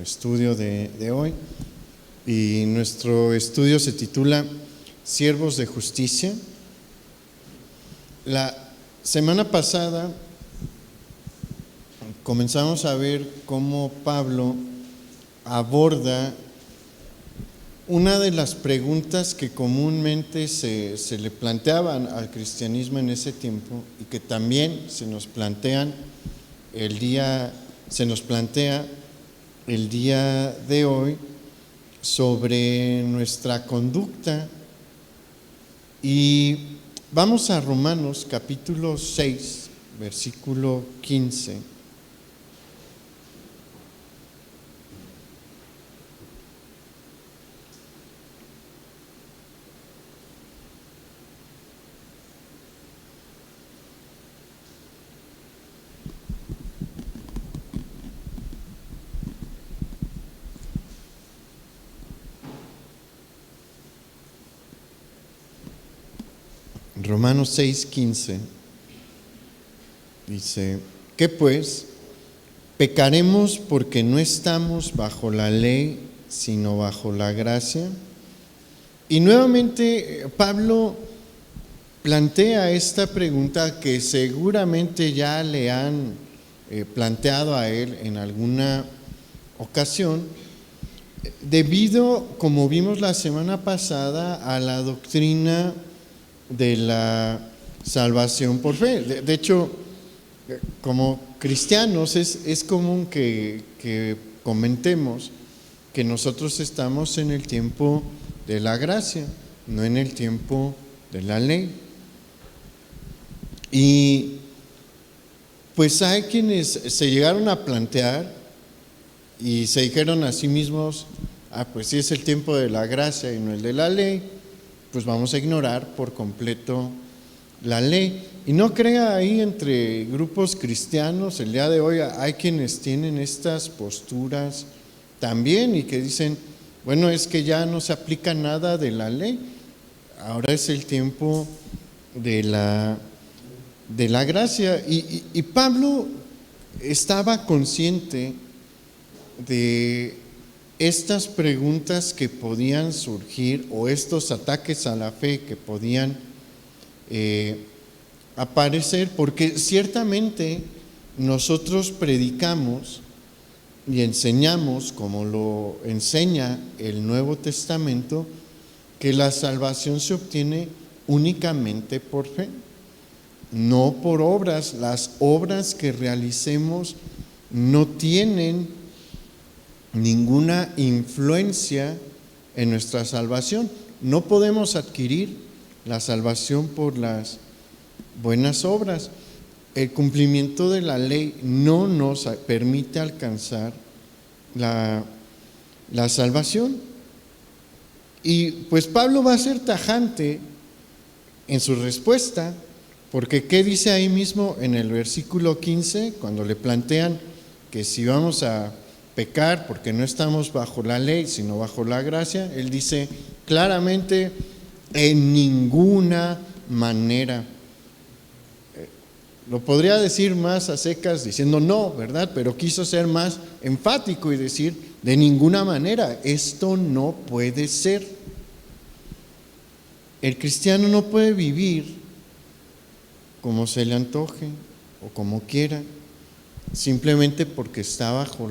estudio de hoy. Y nuestro estudio se titula Siervos de Justicia. La semana pasada comenzamos a ver cómo Pablo aborda una de las preguntas que comúnmente se le planteaban al cristianismo en ese tiempo y que también se nos plantea el día de hoy sobre nuestra conducta. Y vamos a Romanos capítulo 6, versículo 15. Romanos 6:15 dice: ¿qué pues? ¿Pecaremos porque no estamos bajo la ley, sino bajo la gracia? Y nuevamente Pablo plantea esta pregunta que seguramente ya le han planteado a él en alguna ocasión, debido, como vimos la semana pasada, a la doctrina de la salvación por fe. De hecho, como cristianos es común que comentemos que nosotros estamos en el tiempo de la gracia, no en el tiempo de la ley. Y pues hay quienes se llegaron a plantear y se dijeron a sí mismos: pues si es el tiempo de la gracia y no el de la ley, pues vamos a ignorar por completo la ley. Y no crea, ahí entre grupos cristianos el día de hoy hay quienes tienen estas posturas también y que dicen: bueno, es que ya no se aplica nada de la ley, ahora es el tiempo de la gracia. Y Pablo estaba consciente de estas preguntas que podían surgir o estos ataques a la fe que podían aparecer, porque ciertamente nosotros predicamos y enseñamos, como lo enseña el Nuevo Testamento, que la salvación se obtiene únicamente por fe, no por obras. Las obras que realicemos no tienen ninguna influencia en nuestra salvación. No podemos adquirir la salvación por las buenas obras. El cumplimiento de la ley no nos permite alcanzar la salvación. Y pues Pablo va a ser tajante en su respuesta, porque ¿qué dice ahí mismo en el versículo 15? Cuando le plantean que si vamos a pecar porque no estamos bajo la ley, sino bajo la gracia, él dice claramente: en ninguna manera. Lo podría decir más a secas diciendo no, ¿verdad? Pero quiso ser más enfático y decir: de ninguna manera, esto no puede ser. El cristiano no puede vivir como se le antoje o como quiera, simplemente porque está bajo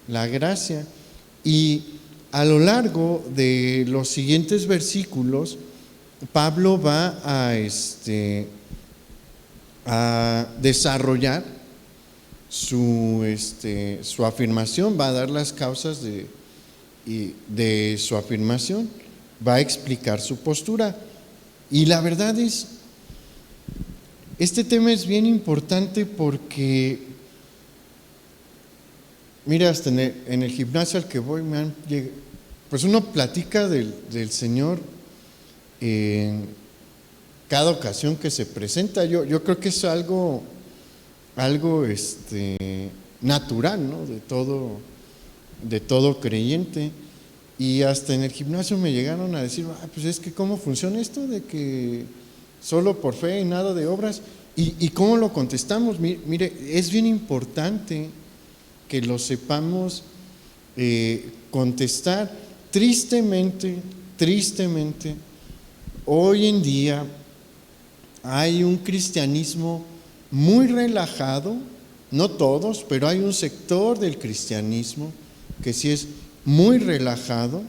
la gracia. Y a lo largo de los siguientes versículos, Pablo va a desarrollar su afirmación, va a dar las causas de su afirmación, va a explicar su postura. Y la verdad es, este tema es bien importante porque, mira, hasta en el gimnasio al que voy pues uno platica del Señor en cada ocasión que se presenta. Yo creo que es algo natural, ¿no? De todo creyente. Y hasta en el gimnasio me llegaron a decir: pues es que ¿cómo funciona esto de que solo por fe y nada de obras? ¿Y cómo lo contestamos? Mire, es bien importante que lo sepamos contestar. Tristemente, hoy en día hay un cristianismo muy relajado, no todos, pero hay un sector del cristianismo que sí es muy relajado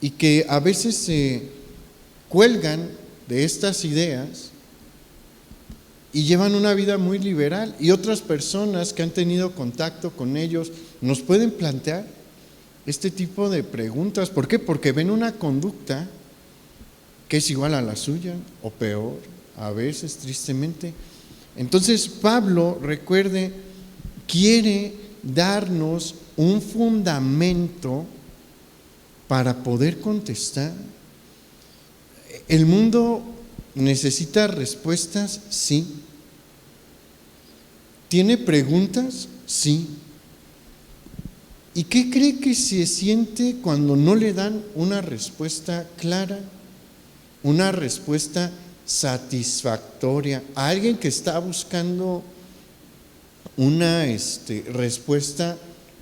y que a veces se cuelgan de estas ideas y llevan una vida muy liberal, y otras personas que han tenido contacto con ellos nos pueden plantear este tipo de preguntas. ¿Por qué? Porque ven una conducta que es igual a la suya o peor, a veces, tristemente. Entonces Pablo, recuerde, quiere darnos un fundamento para poder contestar. ¿El mundo necesita respuestas? Sí. ¿Tiene preguntas? Sí. ¿Y qué cree que se siente cuando no le dan una respuesta clara, una respuesta satisfactoria a alguien que está buscando una respuesta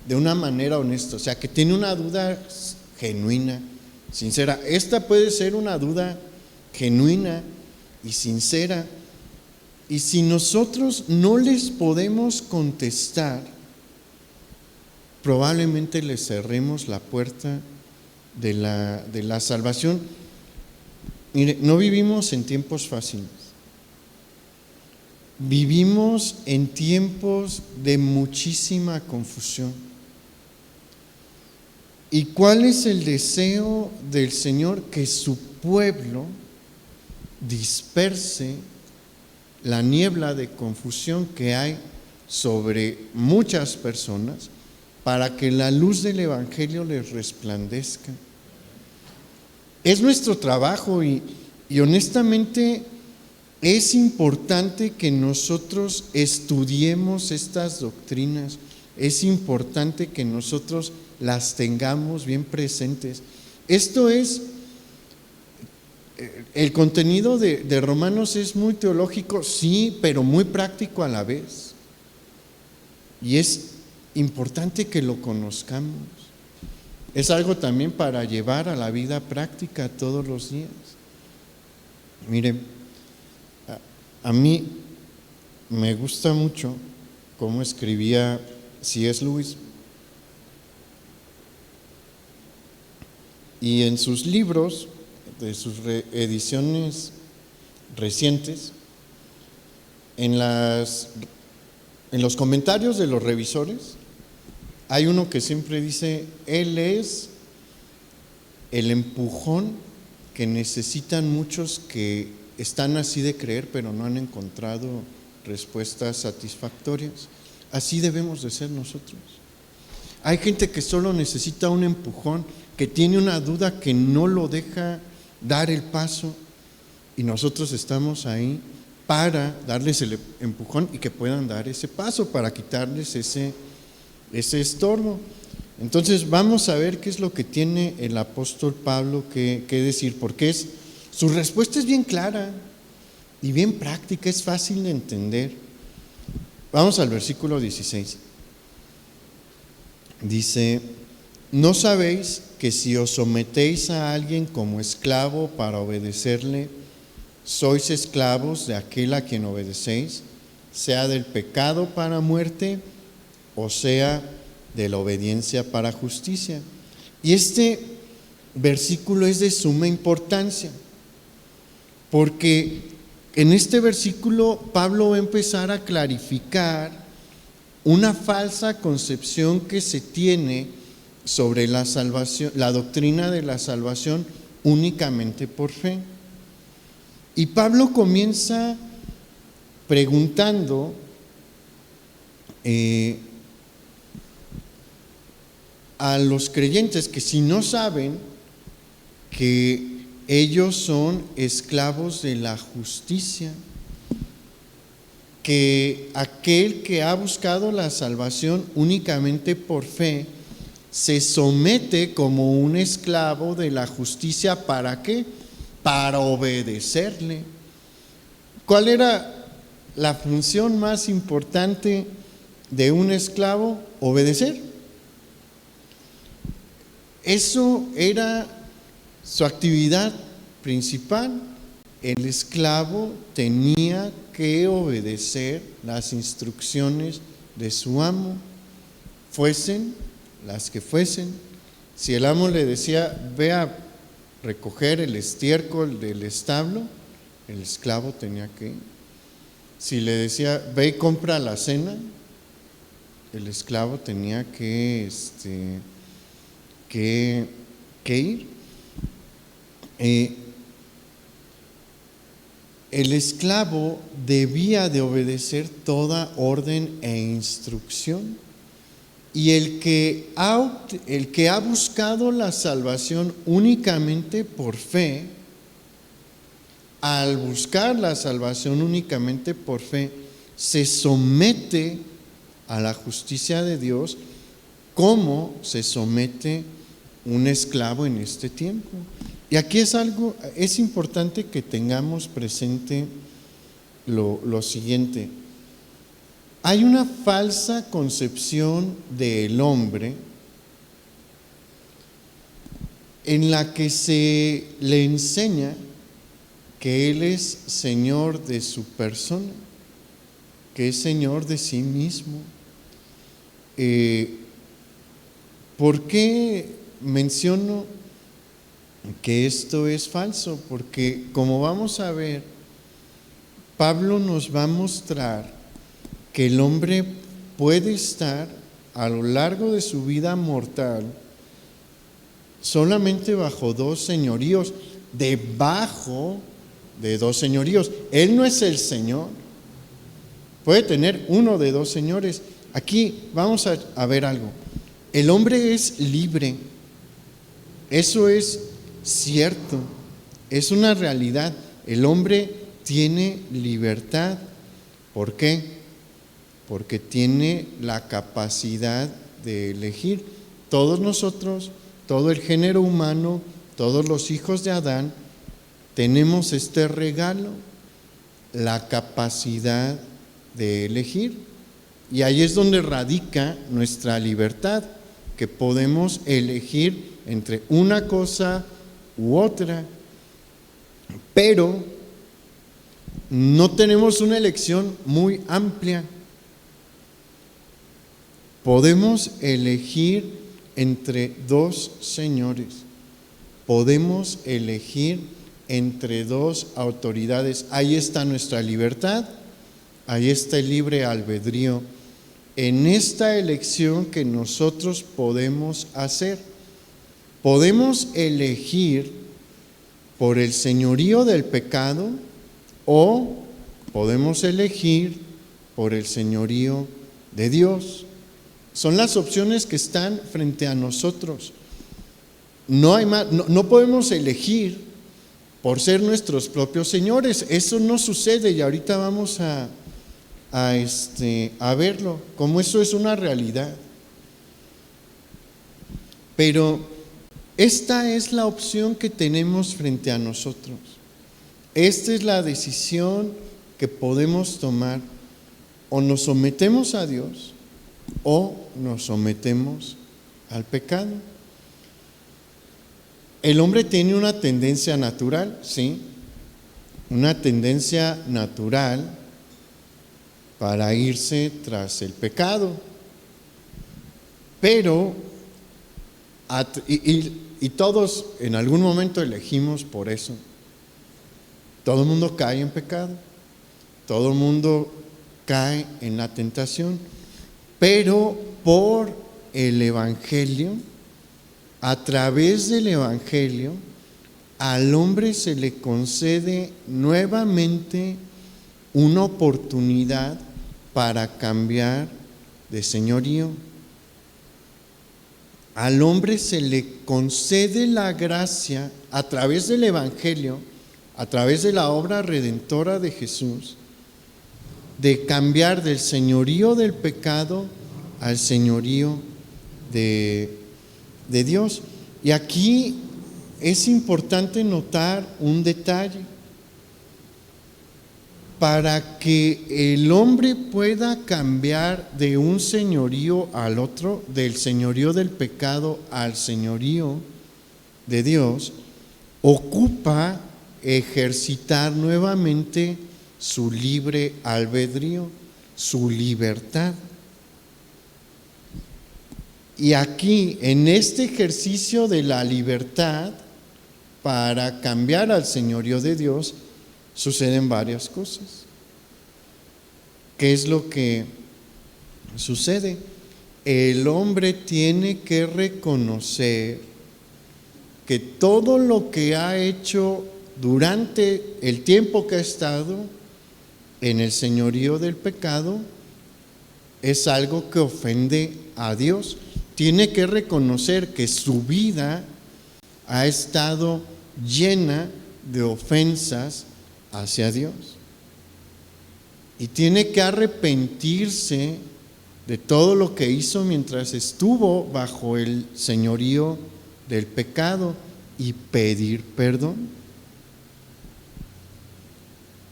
de una manera honesta? O sea, que tiene una duda genuina, sincera. Esta puede ser una duda genuina y sincera, y si nosotros no les podemos contestar, probablemente les cerremos la puerta de la salvación. Mire, no vivimos en tiempos fáciles, vivimos en tiempos de muchísima confusión. ¿Y cuál es el deseo del Señor? Que su pueblo disperse la niebla de confusión que hay sobre muchas personas, para que la luz del Evangelio les resplandezca. Es nuestro trabajo y honestamente es importante que nosotros estudiemos estas doctrinas, es importante que nosotros las tengamos bien presentes. Esto es, el contenido de Romanos es muy teológico, sí, pero muy práctico a la vez. Y es importante que lo conozcamos. Es algo también para llevar a la vida práctica todos los días. Mire, a mí me gusta mucho cómo escribía C.S. Lewis. Y en sus libros, de sus ediciones recientes, en los comentarios de los revisores, hay uno que siempre dice: él es el empujón que necesitan muchos que están así de creer, pero no han encontrado respuestas satisfactorias. Así debemos de ser nosotros. Hay gente que solo necesita un empujón, que tiene una duda que no lo deja dar el paso, y nosotros estamos ahí para darles el empujón y que puedan dar ese paso, para quitarles ese estorbo. Entonces vamos a ver qué es lo que tiene el apóstol Pablo que decir, porque su respuesta es bien clara y bien práctica, es fácil de entender. Vamos al versículo 16. Dice: ¿no sabéis que si os sometéis a alguien como esclavo para obedecerle, sois esclavos de aquel a quien obedecéis, sea del pecado para muerte, o sea de la obediencia para justicia? Y este versículo es de suma importancia, porque en este versículo Pablo va a empezar a clarificar una falsa concepción que se tiene sobre la salvación, la doctrina de la salvación únicamente por fe. Y Pablo comienza preguntando a los creyentes que si no saben que ellos son esclavos de la justicia, que aquel que ha buscado la salvación únicamente por fe se somete como un esclavo de la justicia. ¿Para qué? Para obedecerle. ¿Cuál era la función más importante de un esclavo? Obedecer. Eso era su actividad principal. El esclavo tenía que obedecer las instrucciones de su amo, fuesen las que fuesen. Si el amo le decía, ve a recoger el estiércol del establo, el esclavo tenía que ir. Si le decía, ve y compra la cena, el esclavo tenía que ir. El esclavo debía de obedecer toda orden e instrucción. Y el que ha buscado la salvación únicamente por fe, al buscar la salvación únicamente por fe, se somete a la justicia de Dios como se somete un esclavo en este tiempo. Y aquí es importante que tengamos presente lo siguiente. Hay una falsa concepción del hombre en la que se le enseña que él es señor de su persona, que es señor de sí mismo. ¿Por qué menciono que esto es falso? Porque, como vamos a ver, Pablo nos va a mostrar que el hombre puede estar a lo largo de su vida mortal solamente bajo dos señoríos, debajo de dos señoríos. Él no es el Señor. Puede tener uno de dos señores. Aquí vamos a ver algo. El hombre es libre. Eso es cierto. Es una realidad. El hombre tiene libertad. ¿Por qué? Porque tiene la capacidad de elegir. Todos nosotros, todo el género humano, todos los hijos de Adán, tenemos este regalo, la capacidad de elegir. Y ahí es donde radica nuestra libertad, que podemos elegir entre una cosa u otra. Pero no tenemos una elección muy amplia. Podemos elegir entre dos señores. Podemos elegir entre dos autoridades. Ahí está nuestra libertad, ahí está el libre albedrío. En esta elección que nosotros podemos hacer, podemos elegir por el señorío del pecado o podemos elegir por el señorío de Dios. Son las opciones que están frente a nosotros. No hay más, no podemos elegir por ser nuestros propios señores. Eso no sucede y ahorita vamos a verlo, como eso es una realidad. Pero esta es la opción que tenemos frente a nosotros. Esta es la decisión que podemos tomar. O nos sometemos a Dios o nos sometemos al pecado. El hombre tiene una tendencia natural, sí, una tendencia natural para irse tras el pecado, pero y todos en algún momento elegimos por eso. Todo el mundo cae en pecado, todo el mundo cae en la tentación, pero por el Evangelio, a través del Evangelio, al hombre se le concede nuevamente una oportunidad para cambiar de señorío. Al hombre se le concede la gracia a través del Evangelio, a través de la obra redentora de Jesús, de cambiar del señorío del pecado al señorío de Dios. Y aquí es importante notar un detalle. para que el hombre pueda cambiar de un señorío al otro, del señorío del pecado al señorío de Dios, ocupa ejercitar nuevamente su libre albedrío, su libertad. Y aquí, en este ejercicio de la libertad, para cambiar al señorío de Dios, suceden varias cosas. ¿Qué es lo que sucede? El hombre tiene que reconocer que todo lo que ha hecho durante el tiempo que ha estado en el señorío del pecado es algo que ofende a Dios. Tiene que reconocer que su vida ha estado llena de ofensas hacia Dios. Y tiene que arrepentirse de todo lo que hizo mientras estuvo bajo el señorío del pecado y pedir perdón.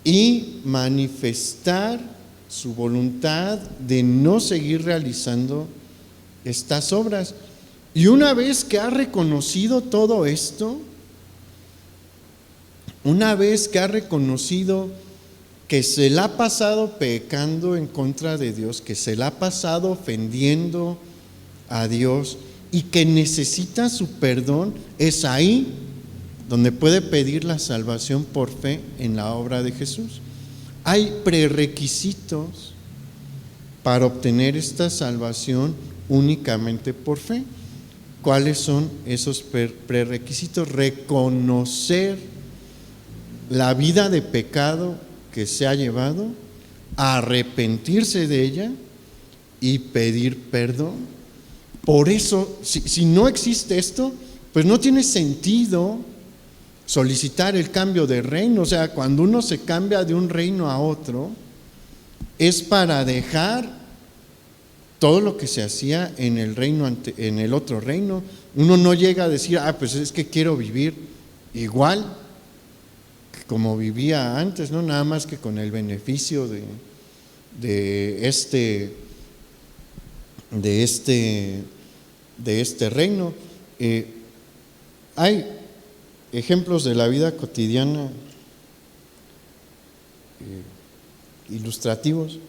Y manifestar su voluntad de no seguir realizando estas obras. Y una vez que ha reconocido todo esto, una vez que ha reconocido que se la ha pasado pecando en contra de Dios, que se la ha pasado ofendiendo a Dios y que necesita su perdón, es ahí donde puede pedir la salvación por fe en la obra de Jesús. Hay prerequisitos para obtener esta salvación únicamente por fe. ¿Cuáles son esos prerequisitos? Reconocer la vida de pecado que se ha llevado, arrepentirse de ella y pedir perdón. Por eso, si no existe esto, pues no tiene sentido solicitar el cambio de reino. O sea, cuando uno se cambia de un reino a otro, es para dejar todo lo que se hacía en el reino, en el otro reino. Uno no llega a decir, pues es que quiero vivir igual que como vivía antes, ¿no? Nada más que con el beneficio de este reino. Hay ejemplos de la vida cotidiana ilustrativos.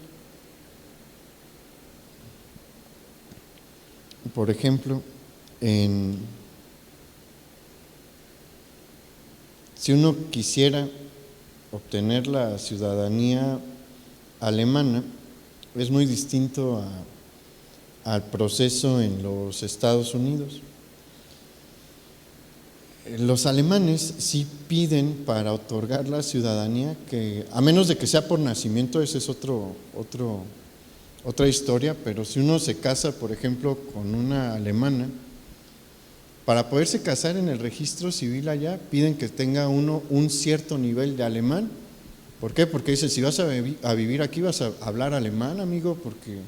Por ejemplo, si uno quisiera obtener la ciudadanía alemana, es muy distinto al proceso en los Estados Unidos. Los alemanes sí piden para otorgar la ciudadanía, que a menos de que sea por nacimiento, esa es otra historia, pero si uno se casa, por ejemplo, con una alemana, para poderse casar en el registro civil allá, piden que tenga uno un cierto nivel de alemán. ¿Por qué? Porque dicen, si vas a vivir aquí, vas a hablar alemán, amigo, porque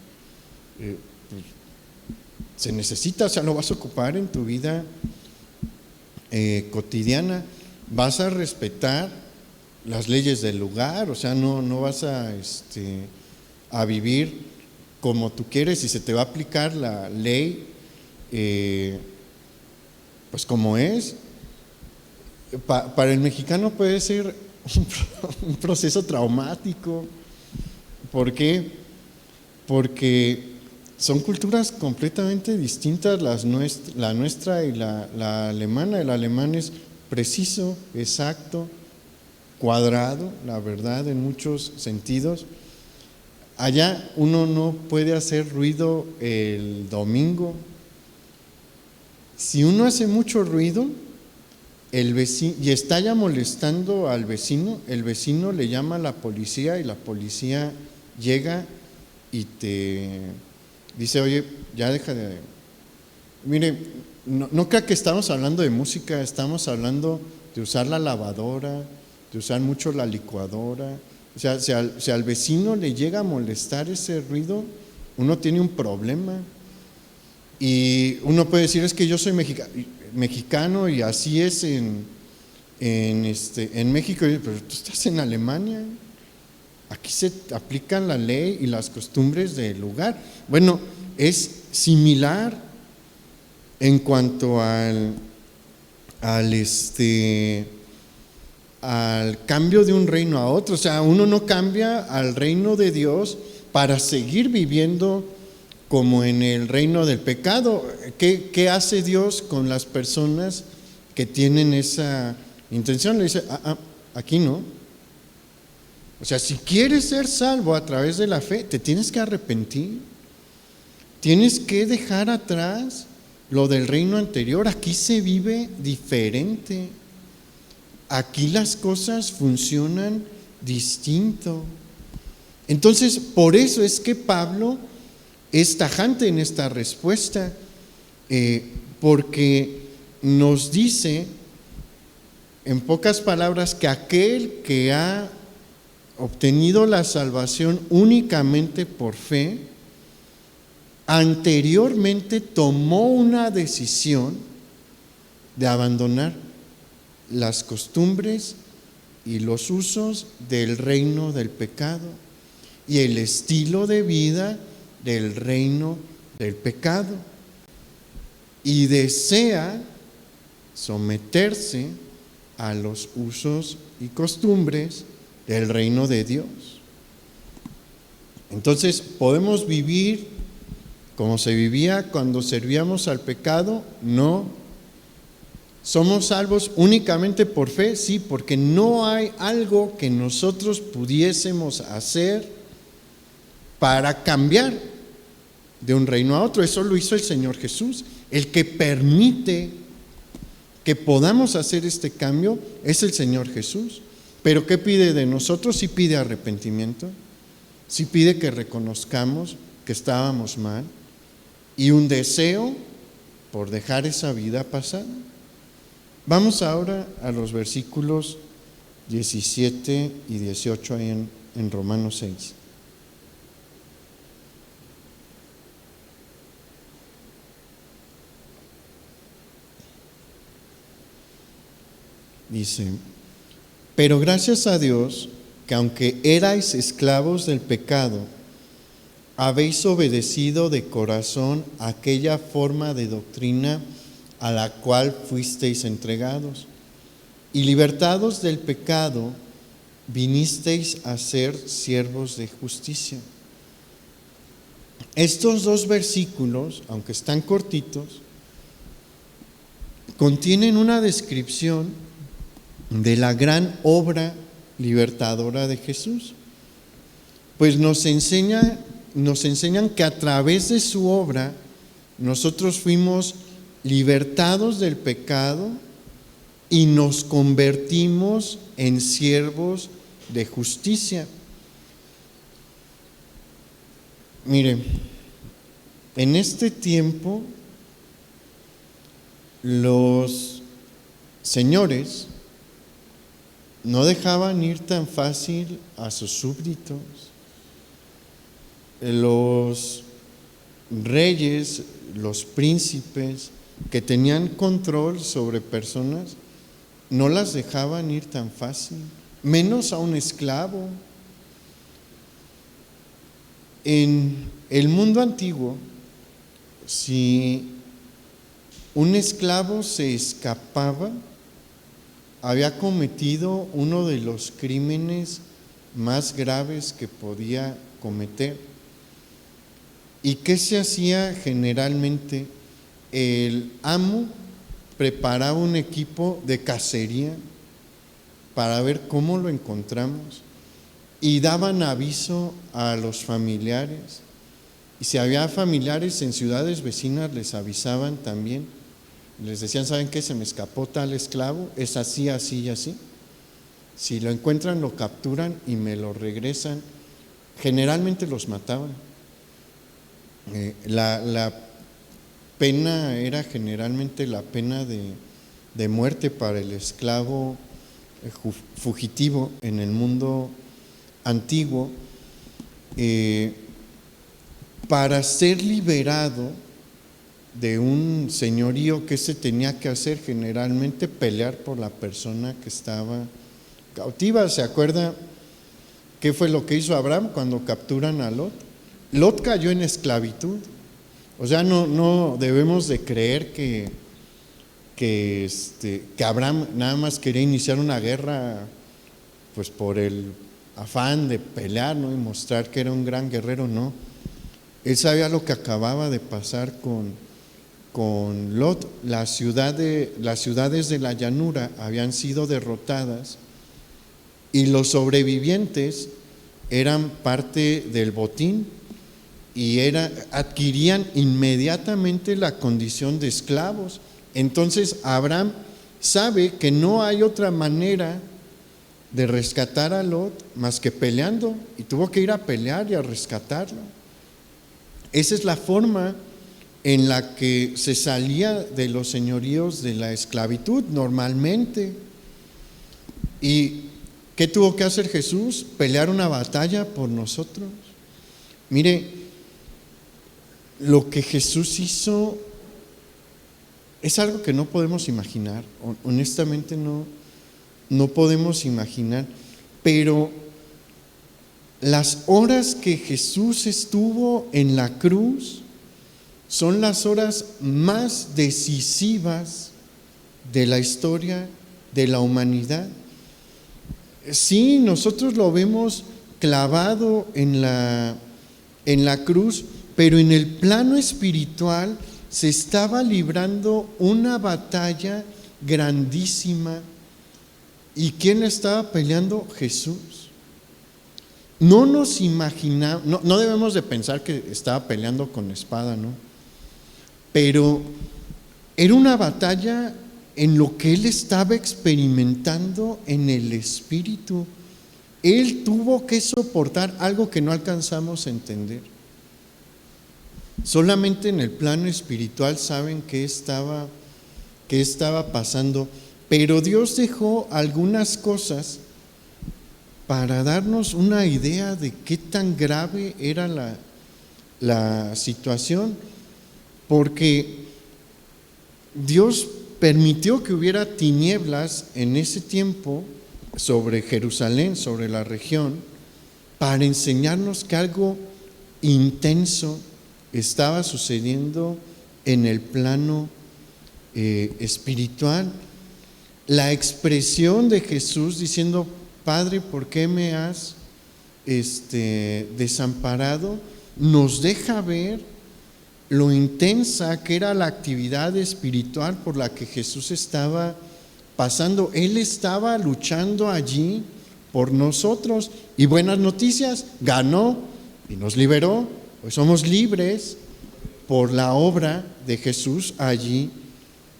pues, se necesita, o sea, lo vas a ocupar en tu vida cotidiana. Vas a respetar las leyes del lugar, o sea, no vas a vivir como tú quieres y se te va a aplicar la ley pues como es. Para el mexicano puede ser un proceso traumático. ¿Por qué? Porque son culturas completamente distintas, la nuestra y la alemana. El alemán es preciso, exacto, cuadrado, la verdad, en muchos sentidos. Allá uno no puede hacer ruido el domingo. Si uno hace mucho ruido, el vecino, y está ya molestando al vecino, el vecino le llama a la policía y la policía llega y te dice, oye, ya deja de… Mire, no crea que estamos hablando de música, estamos hablando de usar la lavadora, de usar mucho la licuadora. O sea, si al vecino le llega a molestar ese ruido, uno tiene un problema. Y uno puede decir, es que yo soy mexicano y así es en México, pero tú estás en Alemania. aquí se aplican la ley y las costumbres del lugar. Bueno, es similar en cuanto al cambio de un reino a otro. O sea, uno no cambia al reino de Dios para seguir viviendo como en el reino del pecado. ¿Qué hace Dios con las personas que tienen esa intención? Le dice, aquí no. O sea, si quieres ser salvo a través de la fe, te tienes que arrepentir. Tienes que dejar atrás lo del reino anterior. Aquí se vive diferente. Aquí las cosas funcionan distinto. Entonces, por eso es que Pablo es tajante en esta respuesta, porque nos dice, en pocas palabras, que aquel que ha obtenido la salvación únicamente por fe, anteriormente tomó una decisión de abandonar las costumbres y los usos del reino del pecado y el estilo de vida del reino del pecado, y desea someterse a los usos y costumbres del reino de Dios. Entonces, ¿podemos vivir como se vivía cuando servíamos al pecado? No. ¿Somos salvos únicamente por fe? Sí, porque no hay algo que nosotros pudiésemos hacer para cambiar de un reino a otro. Eso lo hizo el Señor Jesús. El que permite que podamos hacer este cambio es el Señor Jesús. Pero ¿qué pide de nosotros? Sí pide arrepentimiento, sí pide que reconozcamos que estábamos mal y un deseo por dejar esa vida pasada. Vamos ahora a los versículos 17 y 18 ahí en Romanos 6. Dice: pero gracias a Dios que aunque erais esclavos del pecado, habéis obedecido de corazón aquella forma de doctrina a la cual fuisteis entregados, y libertados del pecado, vinisteis a ser siervos de justicia. Estos dos versículos, aunque están cortitos, contienen una descripción de la gran obra libertadora de Jesús. Pues nos enseñan que a través de su obra nosotros fuimos libertados del pecado y nos convertimos en siervos de justicia. Miren, en este tiempo los señores no dejaban ir tan fácil a sus súbditos. Los reyes, los príncipes que tenían control sobre personas, no las dejaban ir tan fácil, menos a un esclavo. En el mundo antiguo, si un esclavo se escapaba, había cometido uno de los crímenes más graves que podía cometer. ¿Y qué se hacía generalmente? El amo preparaba un equipo de cacería para ver cómo lo encontramos y daban aviso a los familiares. Y si había familiares en ciudades vecinas, les avisaban también. Les decían: ¿saben qué? Se me escapó tal esclavo, es así, así y así. Si lo encuentran, lo capturan y me lo regresan. Generalmente los mataban. La pena era generalmente la pena de muerte para el esclavo fugitivo en el mundo antiguo. Para ser liberado de un señorío, ¿qué se tenía que hacer? Generalmente pelear por la persona que estaba cautiva. ¿Se acuerda ¿Qué fue lo que hizo Abraham cuando capturan a Lot? Lot cayó en esclavitud. O sea, no debemos de creer que Abraham nada más quería iniciar una guerra pues por el afán de pelear, ¿no? Y mostrar que era un gran guerrero, no. Él sabía lo que acababa de pasar con Lot. Las ciudades de la llanura habían sido derrotadas y los sobrevivientes eran parte del botín y adquirían inmediatamente la condición de esclavos. Entonces Abraham sabe que no hay otra manera de rescatar a Lot más que peleando, y tuvo que ir a pelear y a rescatarlo. Esa es la forma en la que se salía de los señoríos de la esclavitud normalmente. ¿Y qué tuvo que hacer Jesús? Pelear una batalla por nosotros. Mire, lo que Jesús hizo es algo que no podemos imaginar. Honestamente no podemos imaginar. Pero las horas que Jesús estuvo en la cruz son las horas más decisivas de la historia de la humanidad. Sí, nosotros lo vemos clavado en la cruz, pero en el plano espiritual se estaba librando una batalla grandísima. ¿Y quién la estaba peleando? Jesús. No nos imaginamos, no debemos de pensar que estaba peleando con espada, ¿no? Pero era una batalla en lo que él estaba experimentando en el espíritu. Él tuvo que soportar algo que no alcanzamos a entender. Solamente en el plano espiritual saben qué estaba pasando, pero Dios dejó algunas cosas para darnos una idea de qué tan grave era la situación, porque Dios permitió que hubiera tinieblas en ese tiempo sobre Jerusalén, sobre la región, para enseñarnos que algo intenso estaba sucediendo en el plano espiritual. La expresión de Jesús diciendo: Padre, ¿por qué me has desamparado?, nos deja ver lo intensa que era la actividad espiritual por la que Jesús estaba pasando. Él estaba luchando allí por nosotros, y buenas noticias, ganó y nos liberó. Hoy somos libres por la obra de Jesús allí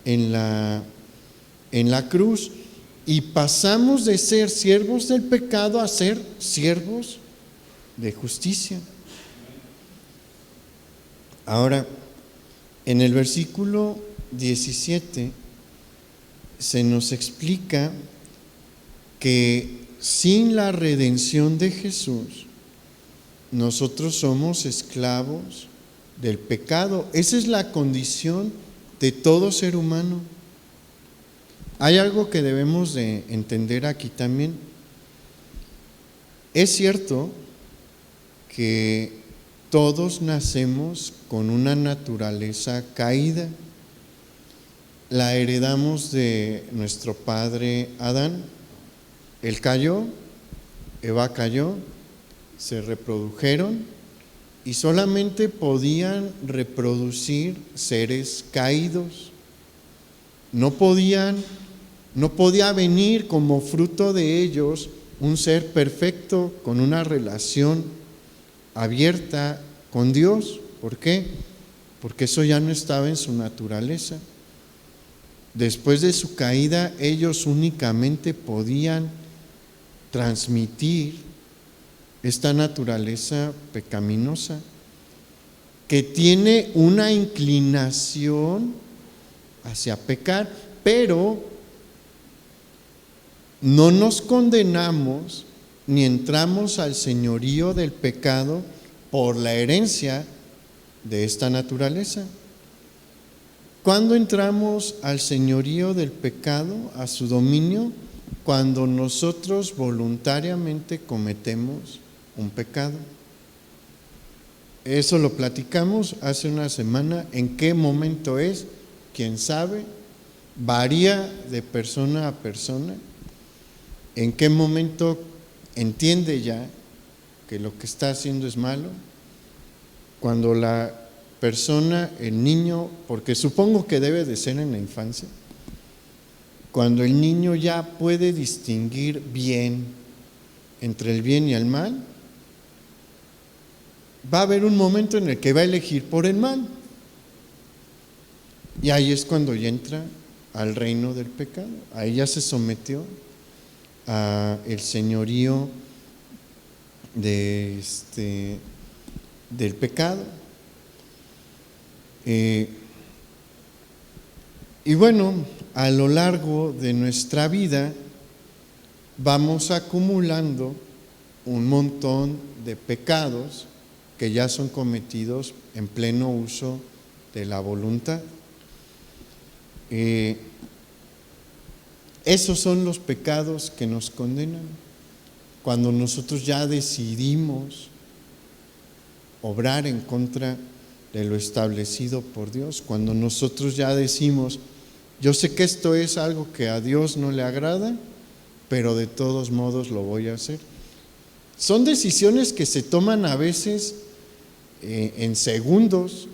en la cruz, y pasamos de ser siervos del pecado a ser siervos de justicia. Ahora, en el versículo 17 se nos explica que sin la redención de Jesús nosotros somos esclavos del pecado. Esa es la condición de todo ser humano. Hay algo que debemos de entender aquí también. Es cierto que todos nacemos con una naturaleza caída. La heredamos de nuestro padre Adán. Él cayó, Eva cayó, se reprodujeron y solamente podían reproducir seres caídos. No podía venir como fruto de ellos un ser perfecto con una relación abierta con Dios. ¿Por qué? Porque eso ya no estaba en su naturaleza. Después de su caída, ellos únicamente podían transmitir esta naturaleza pecaminosa que tiene una inclinación hacia pecar, pero no nos condenamos ni entramos al señorío del pecado por la herencia de esta naturaleza. ¿Cuándo entramos al señorío del pecado, a su dominio? cuando nosotros voluntariamente cometemos un pecado. Eso lo platicamos hace una semana. ¿En qué momento es? ¿Quién sabe? Varía de persona a persona. ¿En qué momento entiende ya que lo que está haciendo es malo? Cuando la persona, el niño, porque supongo que debe de ser en la infancia, cuando el niño ya puede distinguir bien entre el bien y el mal, va a haber un momento en el que va a elegir por el mal. Y ahí es cuando ya entra al reino del pecado. Ahí ya se sometió a el señorío del pecado. Y bueno, a lo largo de nuestra vida vamos acumulando un montón de pecados que ya son cometidos en pleno uso de la voluntad. Esos son los pecados que nos condenan. Cuando nosotros ya decidimos obrar en contra de lo establecido por Dios, cuando nosotros ya decimos, yo sé que esto es algo que a Dios no le agrada, pero de todos modos lo voy a hacer. Son decisiones que se toman a veces en segundos,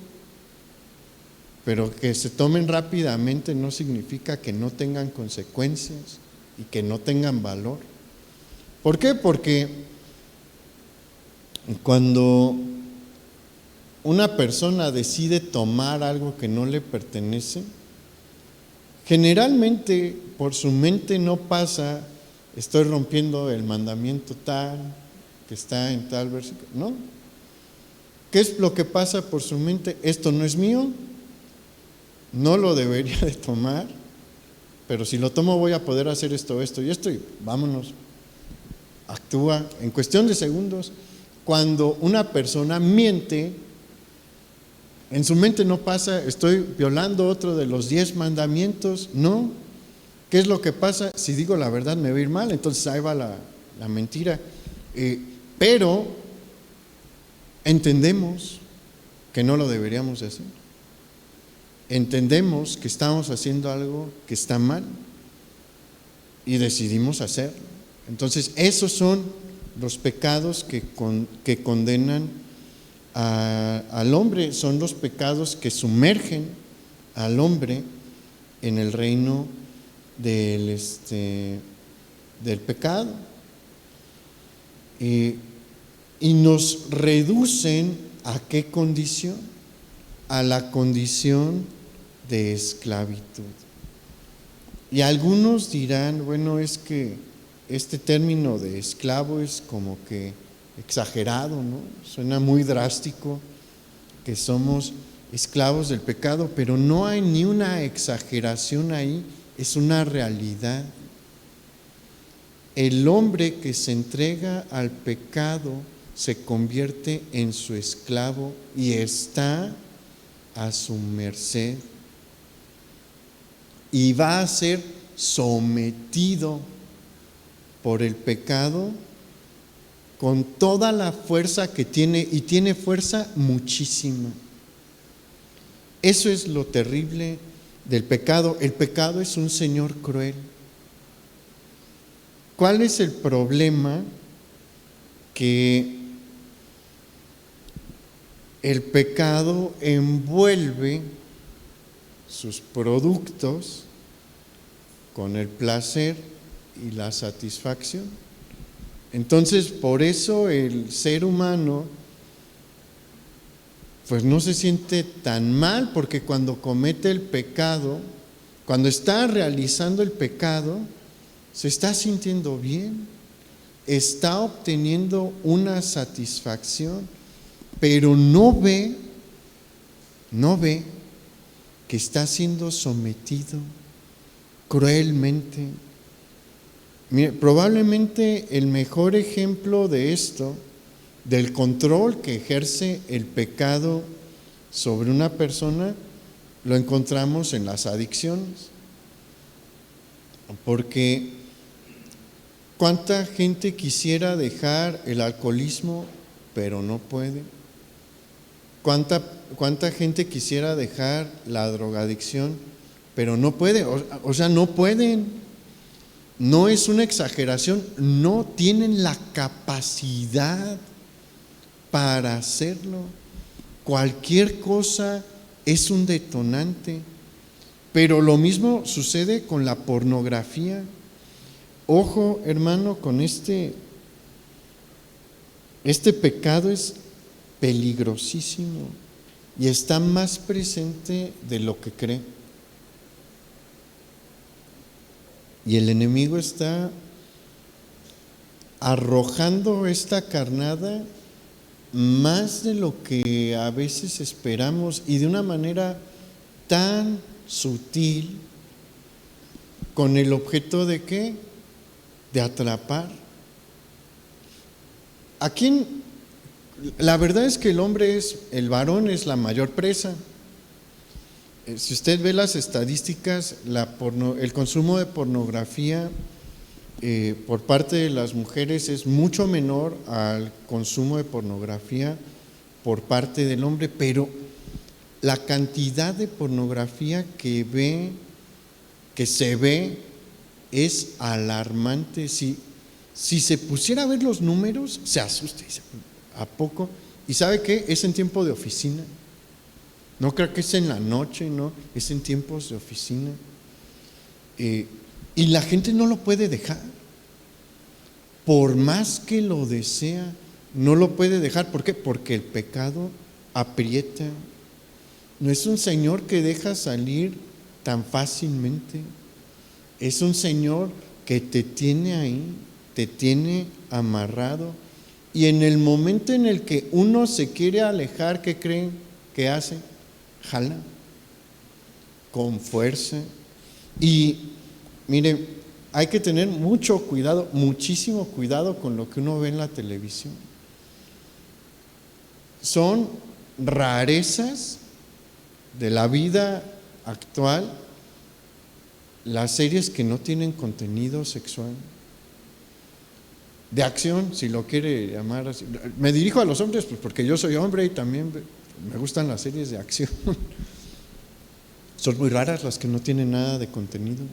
pero que se tomen rápidamente no significa que no tengan consecuencias y que no tengan valor. ¿Por qué? Porque cuando una persona decide tomar algo que no le pertenece, generalmente por su mente no pasa, estoy rompiendo el mandamiento tal, que está en tal versículo, ¿no? ¿Qué es lo que pasa por su mente? Esto no es mío, no lo debería de tomar, pero si lo tomo voy a poder hacer esto, esto y esto, y vámonos. Actúa en cuestión de segundos. Cuando una persona miente, en su mente no pasa, estoy violando otro de los 10 mandamientos, no. ¿Qué es lo que pasa? Si digo la verdad me va a ir mal, entonces ahí va la mentira. Pero entendemos que no lo deberíamos de hacer. Entendemos que estamos haciendo algo que está mal y decidimos hacerlo. Entonces, esos son los pecados que condenan al hombre, son los pecados que sumergen al hombre en el reino del pecado. Y nos reducen ¿a qué condición? A la condición de esclavitud. Y algunos dirán, bueno, es que este término de esclavo es como que exagerado, ¿no? Suena muy drástico, que somos esclavos del pecado, pero no hay ni una exageración ahí, es una realidad. El hombre que se entrega al pecado se convierte en su esclavo y está a su merced y va a ser sometido por el pecado con toda la fuerza que tiene, y tiene fuerza muchísima. Eso es lo terrible del pecado. El pecado es un señor cruel. ¿Cuál es el problema? Que el pecado envuelve sus productos con el placer y la satisfacción. Entonces, por eso el ser humano pues no se siente tan mal, porque cuando comete el pecado, cuando está realizando el pecado, se está sintiendo bien, está obteniendo una satisfacción, pero no ve que está siendo sometido cruelmente. Mire, probablemente el mejor ejemplo de esto, del control que ejerce el pecado sobre una persona, lo encontramos en las adicciones. Porque ¿Cuánta gente quisiera dejar el alcoholismo, pero no puede? ¿Cuánta gente quisiera dejar la drogadicción, pero no puede? O sea, no pueden. No es una exageración, no tienen la capacidad para hacerlo. Cualquier cosa es un detonante. Pero lo mismo sucede con la pornografía. Ojo, hermano, con este pecado es peligrosísimo y está más presente de lo que cree. Y el enemigo está arrojando esta carnada más de lo que a veces esperamos y de una manera tan sutil, con el objeto de ¿qué? De atrapar. ¿A quién? La verdad es que el varón es la mayor presa. Si usted ve las estadísticas, el consumo de pornografía por parte de las mujeres es mucho menor al consumo de pornografía por parte del hombre, pero la cantidad de pornografía que se ve es alarmante. Si se pusiera a ver los números, se asusta y dice, ¿a poco? ¿Y sabe qué? Es en tiempo de oficina. No creo que es en la noche, no, es en tiempos de oficina. Y la gente no lo puede dejar. Por más que lo desea, no lo puede dejar. ¿Por qué? Porque el pecado aprieta. No es un Señor que deja salir tan fácilmente. Es un Señor que te tiene ahí, te tiene amarrado. Y en el momento en el que uno se quiere alejar, ¿qué creen que hace? Jala con fuerza. Y mire, hay que tener mucho cuidado, muchísimo cuidado con lo que uno ve en la televisión. Son rarezas de la vida actual las series que no tienen contenido sexual, de acción, si lo quiere llamar así. Me dirijo a los hombres pues porque yo soy hombre y también me gustan las series de acción. Son muy raras las que no tienen nada de contenido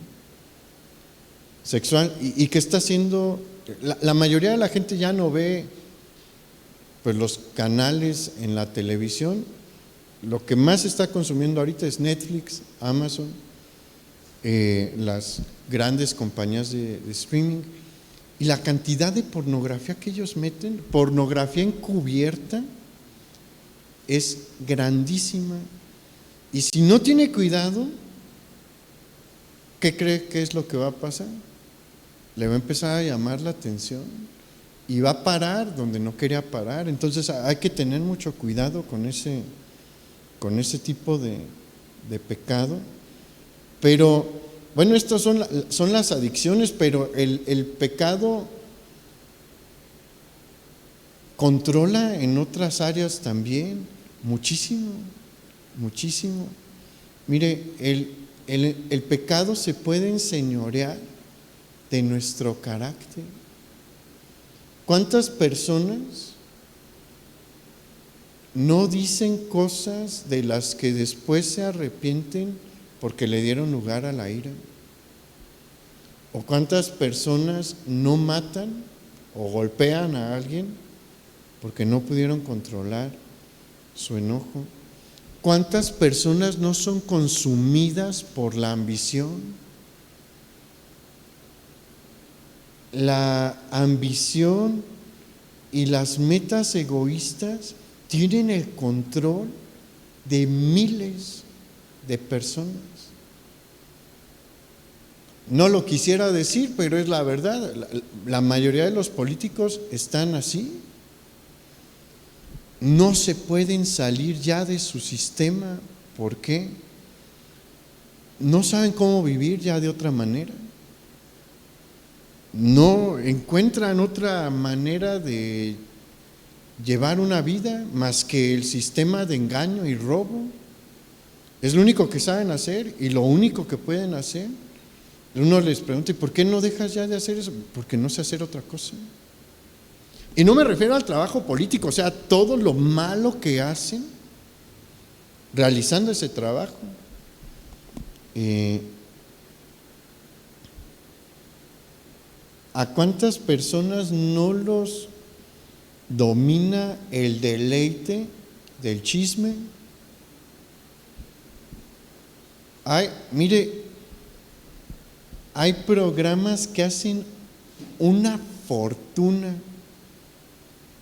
sexual. ¿Y qué está haciendo? La mayoría de la gente ya no ve pues los canales en la televisión. Lo que más se está consumiendo ahorita es Netflix, Amazon, las grandes compañías de streaming. Y la cantidad de pornografía que ellos meten, pornografía encubierta, es grandísima. Y si no tiene cuidado, ¿qué cree que es lo que va a pasar? Le va a empezar a llamar la atención y va a parar donde no quería parar. Entonces hay que tener mucho cuidado con ese tipo de pecado. Pero bueno, estas son las adicciones, pero el pecado controla en otras áreas también, muchísimo, muchísimo. Mire, el pecado se puede enseñorear de nuestro carácter. ¿Cuántas personas no dicen cosas de las que después se arrepienten porque le dieron lugar a la ira? ¿O cuántas personas no matan o golpean a alguien porque no pudieron controlar su enojo? ¿Cuántas personas no son consumidas por la ambición? La ambición y las metas egoístas tienen el control de miles de personas. No lo quisiera decir, pero es la verdad. La mayoría de los políticos están así. No se pueden salir ya de su sistema. ¿Por qué? No saben cómo vivir ya de otra manera. No encuentran otra manera de llevar una vida más que el sistema de engaño y robo. Es lo único que saben hacer y lo único que pueden hacer. Uno les pregunta, ¿y por qué no dejas ya de hacer eso? Porque no sé hacer otra cosa. Y no me refiero al trabajo político, o sea, todo lo malo que hacen realizando ese trabajo. ¿A cuántas personas no los domina el deleite del chisme? Mire, hay programas que hacen una fortuna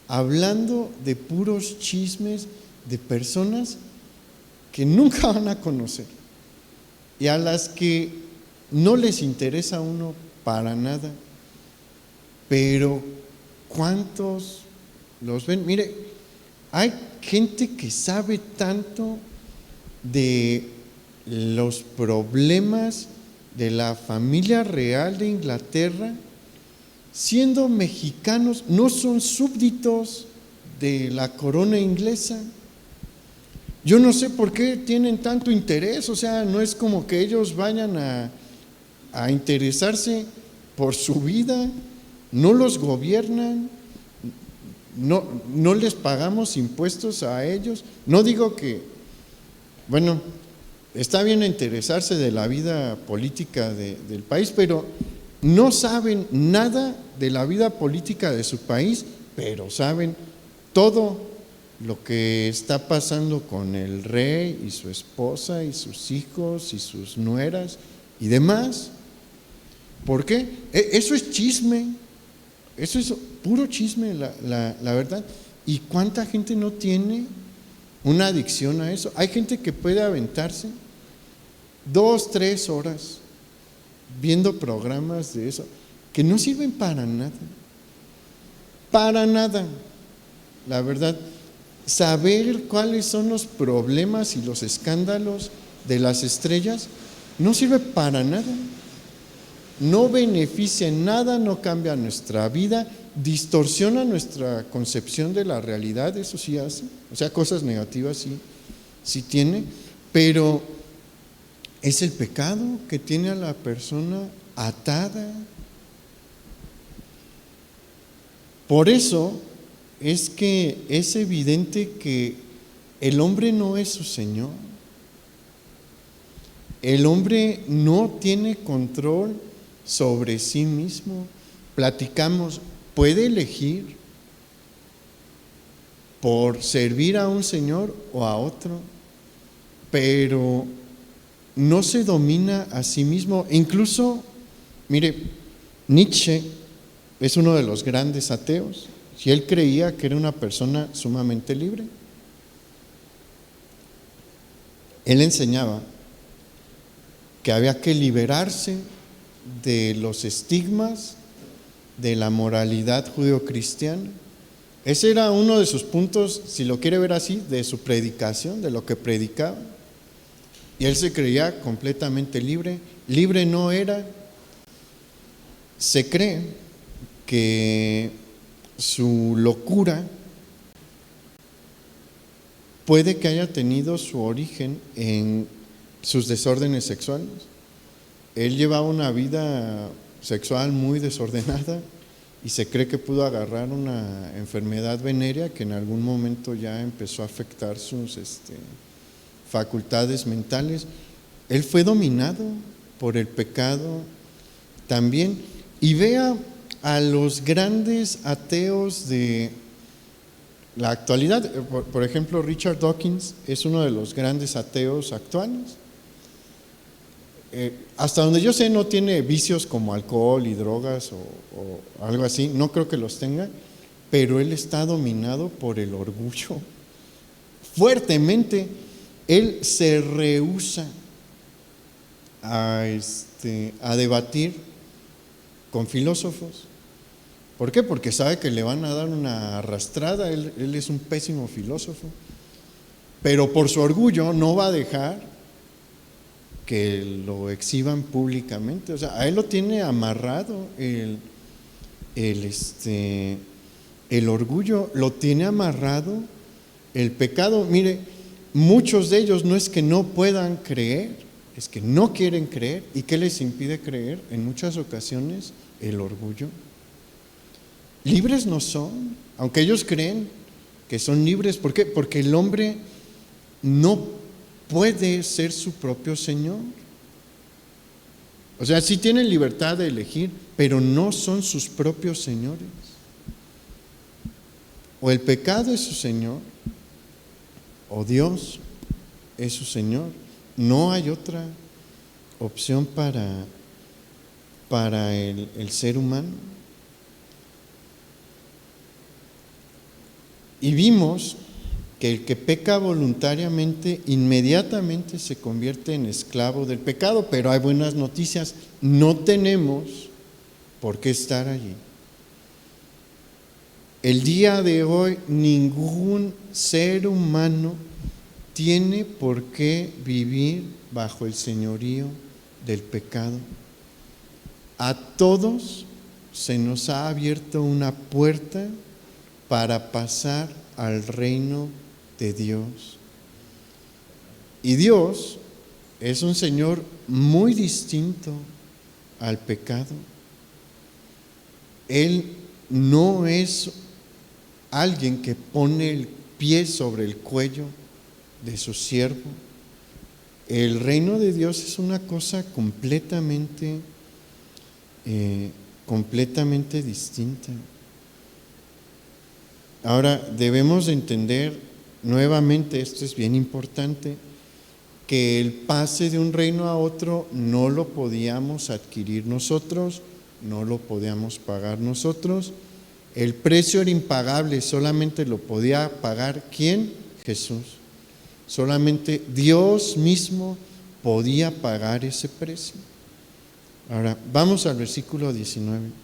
hablando de puros chismes de personas que nunca van a conocer y a las que no les interesa a uno para nada. Pero ¿cuántos los ven? Mire, hay gente que sabe tanto de los problemas de la familia real de Inglaterra, siendo mexicanos, no son súbditos de la corona inglesa. Yo no sé por qué tienen tanto interés, o sea, no es como que ellos vayan a interesarse por su vida, no los gobiernan, no les pagamos impuestos a ellos. No digo que, bueno, está bien interesarse de la vida política del país, pero no saben nada de la vida política de su país, pero saben todo lo que está pasando con el rey y su esposa y sus hijos y sus nueras y demás. ¿Por qué? Eso es chisme, eso es puro chisme, la verdad. ¿Y cuánta gente no tiene una adicción a eso? Hay gente que puede aventarse 2, 3 horas viendo programas de eso que no sirven para nada, la verdad. Saber cuáles son los problemas y los escándalos de las estrellas no sirve para nada, no beneficia en nada, no cambia nuestra vida, distorsiona nuestra concepción de la realidad, eso sí hace, o sea, cosas negativas sí tiene, pero es el pecado que tiene a la persona atada. Por eso es que es evidente que el hombre no es su Señor. El hombre no tiene control sobre sí mismo. Platicamos, puede elegir por servir a un Señor o a otro, pero no se domina a sí mismo. Incluso, mire, Nietzsche es uno de los grandes ateos, y él creía que era una persona sumamente libre. Él enseñaba que había que liberarse de los estigmas de la moralidad judeocristiana. Ese era uno de sus puntos, si lo quiere ver así, de su predicación, de lo que predicaba. Y él se creía completamente libre. Libre no era. Se cree que su locura puede que haya tenido su origen en sus desórdenes sexuales. Él llevaba una vida sexual muy desordenada y se cree que pudo agarrar una enfermedad venérea que en algún momento ya empezó a afectar sus facultades mentales. Él fue dominado por el pecado también. Y vea a los grandes ateos de la actualidad. Por ejemplo, Richard Dawkins es uno de los grandes ateos actuales. Hasta donde yo sé, no tiene vicios como alcohol y drogas o algo así, no creo que los tenga, pero él está dominado por el orgullo fuertemente. Él se rehúsa a debatir con filósofos. ¿Por qué? Porque sabe que le van a dar una arrastrada. Él es un pésimo filósofo, pero por su orgullo no va a dejar que lo exhiban públicamente. O sea, a él lo tiene amarrado el orgullo, lo tiene amarrado el pecado. Mire, muchos de ellos no es que no puedan creer, es que no quieren creer. ¿Y qué les impide creer? En muchas ocasiones, el orgullo. Libres no son, aunque ellos creen que son libres. ¿Por qué? Porque el hombre no puede ser su propio Señor. O sea, sí tienen libertad de elegir, pero no son sus propios señores. O el pecado es su Señor, o Dios es su Señor. No hay otra opción para el ser humano. Y vimos que el que peca voluntariamente inmediatamente se convierte en esclavo del pecado, pero hay buenas noticias, no tenemos por qué estar allí. El día de hoy ningún ser humano tiene por qué vivir bajo el señorío del pecado. A todos se nos ha abierto una puerta para pasar al reino de Dios. Y Dios es un Señor muy distinto al pecado. Él no es alguien que pone el pie sobre el cuello de su siervo. El reino de Dios es una cosa completamente distinta. Ahora, debemos de entender nuevamente, esto es bien importante, que el pase de un reino a otro no lo podíamos adquirir nosotros, no lo podíamos pagar nosotros. El precio era impagable, solamente lo podía pagar ¿quién? Jesús. Solamente Dios mismo podía pagar ese precio. Ahora, vamos al versículo 19.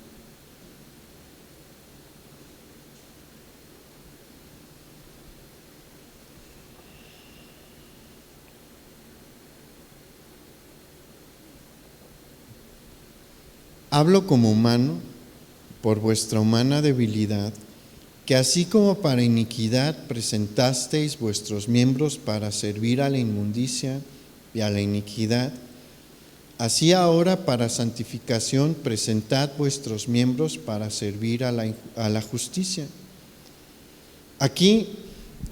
Hablo como humano por vuestra humana debilidad, que así como para iniquidad presentasteis vuestros miembros para servir a la inmundicia y a la iniquidad, así ahora para santificación presentad vuestros miembros para servir a la justicia. Aquí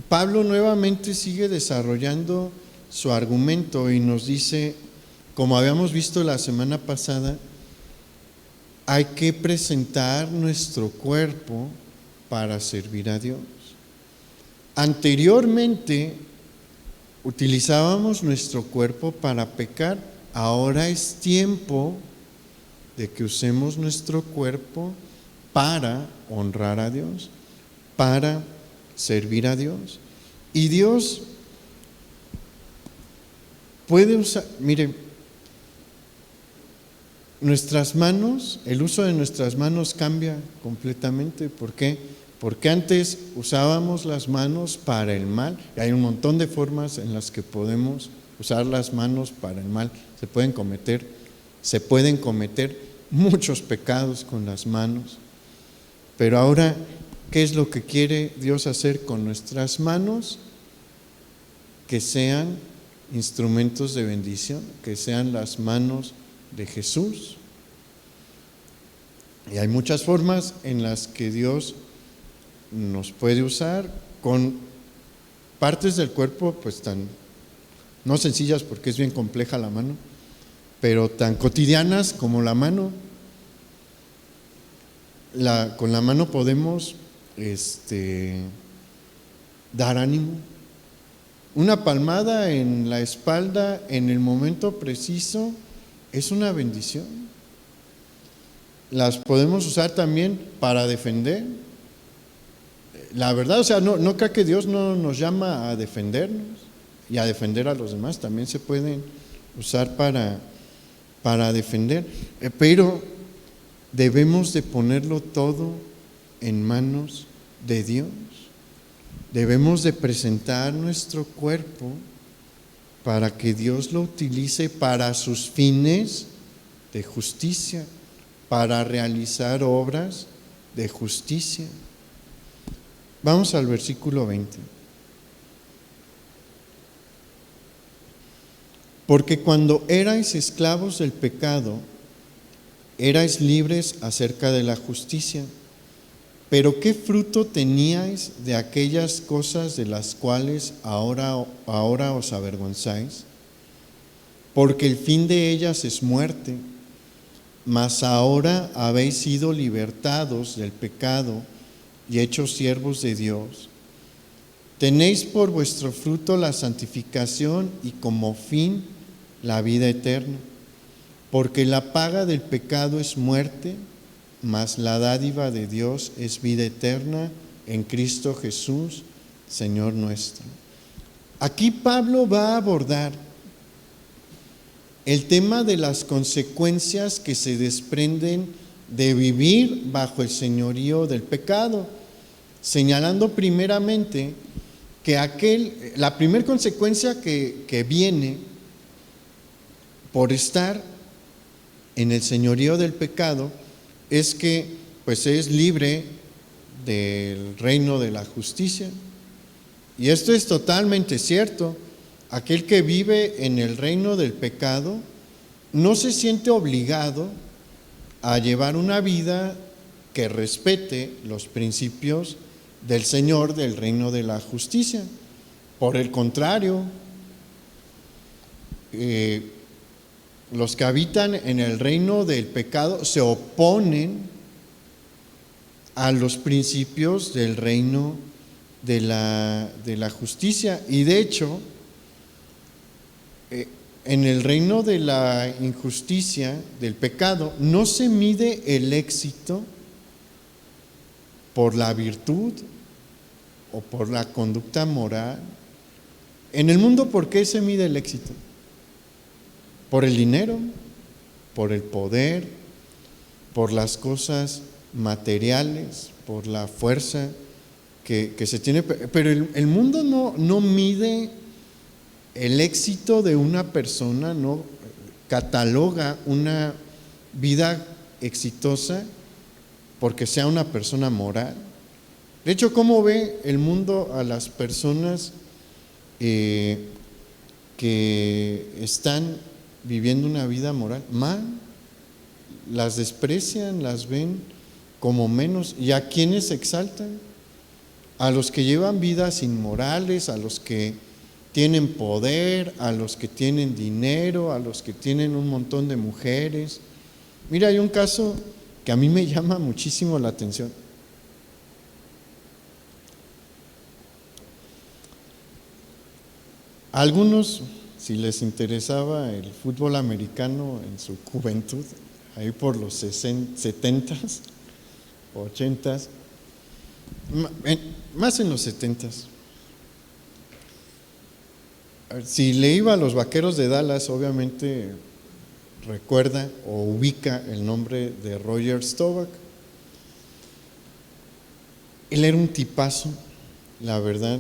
Pablo nuevamente sigue desarrollando su argumento y nos dice, como habíamos visto la semana pasada, hay que presentar nuestro cuerpo para servir a Dios. Anteriormente utilizábamos nuestro cuerpo para pecar, ahora es tiempo de que usemos nuestro cuerpo para honrar a Dios, para servir a Dios. Y Dios puede usar, mire, nuestras manos, el uso de nuestras manos cambia completamente. ¿Por qué? Porque antes usábamos las manos para el mal, y hay un montón de formas en las que podemos usar las manos para el mal. Se pueden cometer muchos pecados con las manos. Pero ahora, ¿qué es lo que quiere Dios hacer con nuestras manos? Que sean instrumentos de bendición, que sean las manos de Jesús. Y hay muchas formas en las que Dios nos puede usar con partes del cuerpo pues tan, no sencillas porque es bien compleja la mano, pero tan cotidianas como la mano. Con la mano podemos dar ánimo. Una palmada en la espalda en el momento preciso es una bendición. Las podemos usar también para defender. La verdad, o sea, no creo que Dios no nos llama a defendernos y a defender a los demás. También se pueden usar para defender, pero debemos de ponerlo todo en manos de Dios. Debemos de presentar nuestro cuerpo para que Dios lo utilice para sus fines de justicia, para realizar obras de justicia. Vamos al versículo 20. Porque cuando erais esclavos del pecado, erais libres acerca de la justicia. Pero ¿qué fruto teníais de aquellas cosas de las cuales ahora os avergonzáis? Porque el fin de ellas es muerte. Mas ahora habéis sido libertados del pecado y hechos siervos de Dios. Tenéis por vuestro fruto la santificación y como fin la vida eterna. Porque la paga del pecado es muerte, mas la dádiva de Dios es vida eterna en Cristo Jesús, Señor nuestro. Aquí Pablo va a abordar el tema de las consecuencias que se desprenden de vivir bajo el señorío del pecado, señalando primeramente que la primera consecuencia que viene por estar en el señorío del pecado es que pues es libre del reino de la justicia. Y esto es totalmente cierto. Aquel que vive en el reino del pecado no se siente obligado a llevar una vida que respete los principios del Señor del reino de la justicia. Por el contrario, los que habitan en el reino del pecado se oponen a los principios del reino de la justicia. Y de hecho, en el reino de la injusticia, del pecado, no se mide el éxito por la virtud o por la conducta moral. En el mundo, ¿por qué se mide el éxito? Por el dinero, por el poder, por las cosas materiales, por la fuerza que se tiene. Pero el mundo no mide el éxito de una persona, no cataloga una vida exitosa porque sea una persona moral. De hecho, ¿cómo ve el mundo a las personas que están viviendo una vida moral? Mal, las desprecian, las ven como menos. ¿Y a quiénes exaltan? A los que llevan vidas inmorales, a los que tienen poder, a los que tienen dinero, a los que tienen un montón de mujeres. Mira, hay un caso que a mí me llama muchísimo la atención. A algunos, si les interesaba el fútbol americano en su juventud, ahí por los 70s, 80s, más en los 70s, si le iba a los Vaqueros de Dallas, obviamente recuerda o ubica el nombre de Roger Staubach. Él era un tipazo, la verdad.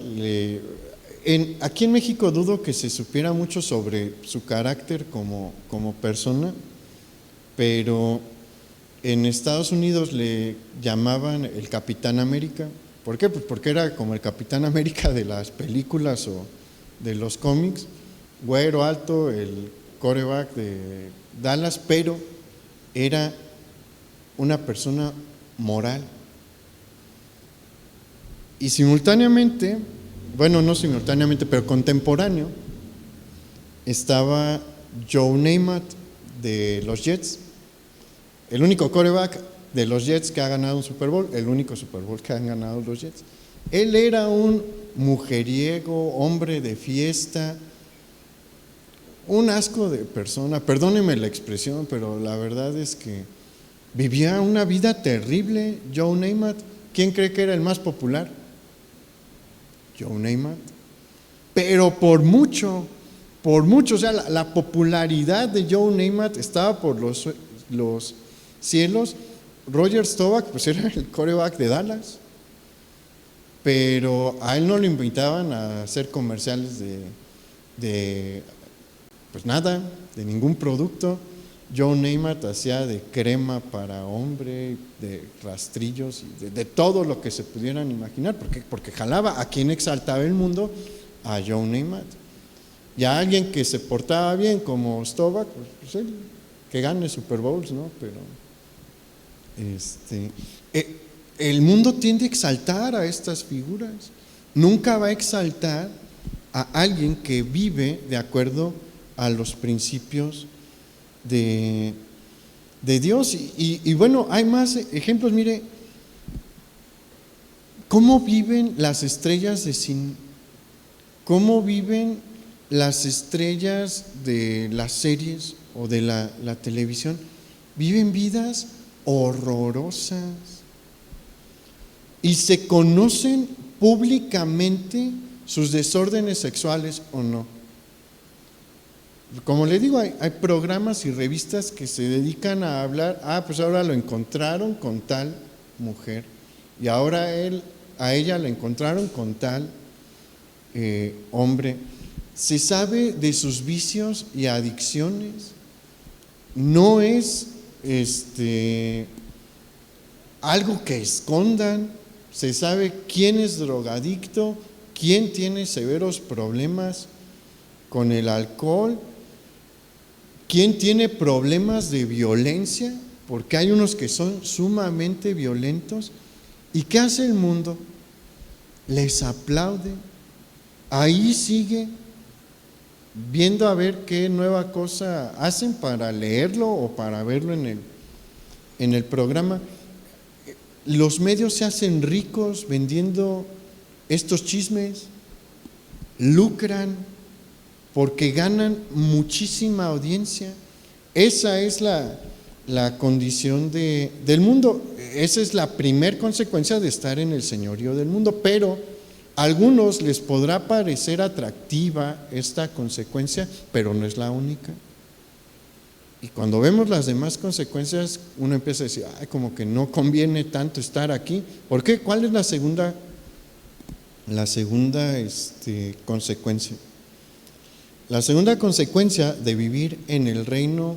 Aquí en México dudo que se supiera mucho sobre su carácter como persona, pero en Estados Unidos le llamaban el Capitán América. ¿Por qué? Pues porque era como el Capitán América de las películas o de los cómics, güero alto, el quarterback de Dallas, pero era una persona moral. Y simultáneamente, bueno, no simultáneamente, pero contemporáneo, estaba Joe Namath de los Jets, el único quarterback de los Jets que ha ganado un Super Bowl, el único Super Bowl que han ganado los Jets. Él era un mujeriego, hombre de fiesta, un asco de persona, perdónenme la expresión, pero la verdad es que vivía una vida terrible. Joe Namath, ¿quién cree que era el más popular? Joe Namath, pero por mucho, o sea, la popularidad de Joe Namath estaba por los cielos. Roger Staubach, pues era el quarterback de Dallas, pero a él no lo invitaban a hacer comerciales de pues nada, de ningún producto. Joe Namath hacía de crema para hombre, de rastrillos, de todo lo que se pudieran imaginar, porque jalaba. ¿A quién exaltaba el mundo? A Joe Namath. Y a alguien que se portaba bien como Stovak, pues él, que gane Super Bowls, ¿no? Pero el mundo tiende a exaltar a estas figuras. Nunca va a exaltar a alguien que vive de acuerdo a los principios de Dios. Y bueno, hay más ejemplos. Mire, ¿cómo viven las estrellas de cine? ¿Cómo viven las estrellas de las series o de la televisión? Viven vidas horrorosas y se conocen públicamente sus desórdenes sexuales o no. Como le digo, hay programas y revistas que se dedican a hablar, pues ahora lo encontraron con tal mujer y ahora a ella la encontraron con tal hombre. Se sabe de sus vicios y adicciones. No es algo que escondan. Se sabe quién es drogadicto, quién tiene severos problemas con el alcohol, quién tiene problemas de violencia, porque hay unos que son sumamente violentos. ¿Y qué hace el mundo? Les aplaude. Ahí sigue viendo a ver qué nueva cosa hacen para leerlo o para verlo en el programa. Los medios se hacen ricos vendiendo estos chismes, lucran porque ganan muchísima audiencia. Esa es la condición del mundo. Esa es la primer consecuencia de estar en el señorío del mundo, pero a algunos les podrá parecer atractiva esta consecuencia, pero no es la única. Y cuando vemos las demás consecuencias, uno empieza a decir, como que no conviene tanto estar aquí. ¿Por qué? ¿Cuál es la segunda consecuencia? La segunda consecuencia de vivir en el reino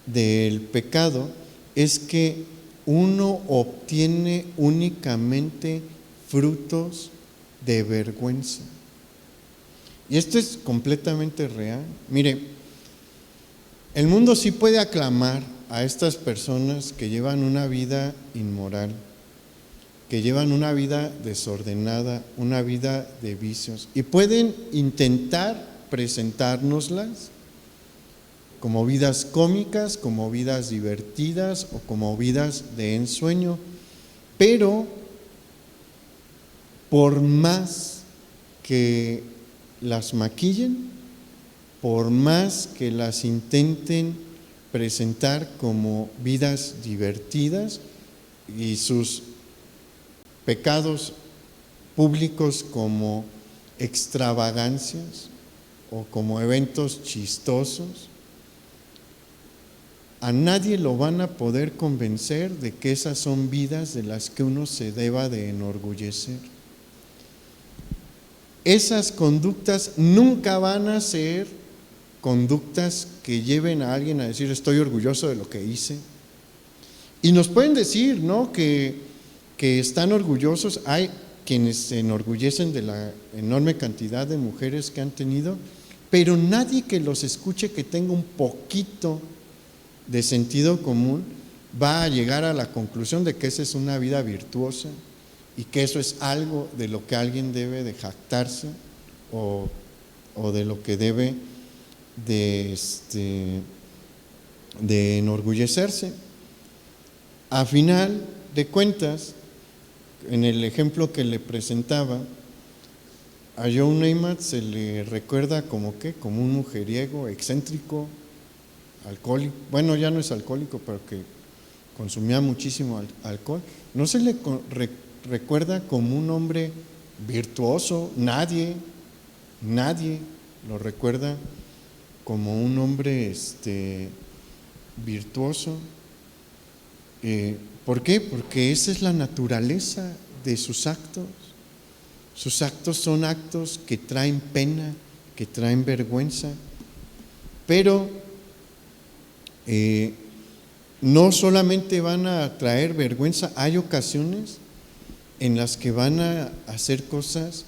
del pecado es que uno obtiene únicamente frutos de vergüenza. Y esto es completamente real. Mire, el mundo sí puede aclamar a estas personas que llevan una vida inmoral, que llevan una vida desordenada, una vida de vicios, y pueden intentar presentárnoslas como vidas cómicas, como vidas divertidas o como vidas de ensueño, pero por más que las maquillen, por más que las intenten presentar como vidas divertidas y sus pecados públicos como extravagancias o como eventos chistosos, a nadie lo van a poder convencer de que esas son vidas de las que uno se deba de enorgullecer. Esas conductas nunca van a ser conductas que lleven a alguien a decir estoy orgulloso de lo que hice. Y nos pueden decir, ¿no?, que están orgullosos. Hay quienes se enorgullecen de la enorme cantidad de mujeres que han tenido, pero nadie que los escuche que tenga un poquito de sentido común va a llegar a la conclusión de que esa es una vida virtuosa y que eso es algo de lo que alguien debe de jactarse o de lo que debe de enorgullecerse. A final de cuentas, en el ejemplo que le presentaba, a Joe Namath se le recuerda como un mujeriego excéntrico, alcohólico. Bueno, ya no es alcohólico, pero que consumía muchísimo alcohol. No se le recuerda como un hombre virtuoso. Nadie lo recuerda como un hombre virtuoso. ¿Por qué? Porque esa es la naturaleza de sus actos. Sus actos son actos que traen pena, que traen vergüenza, pero no solamente van a traer vergüenza, hay ocasiones en las que van a hacer cosas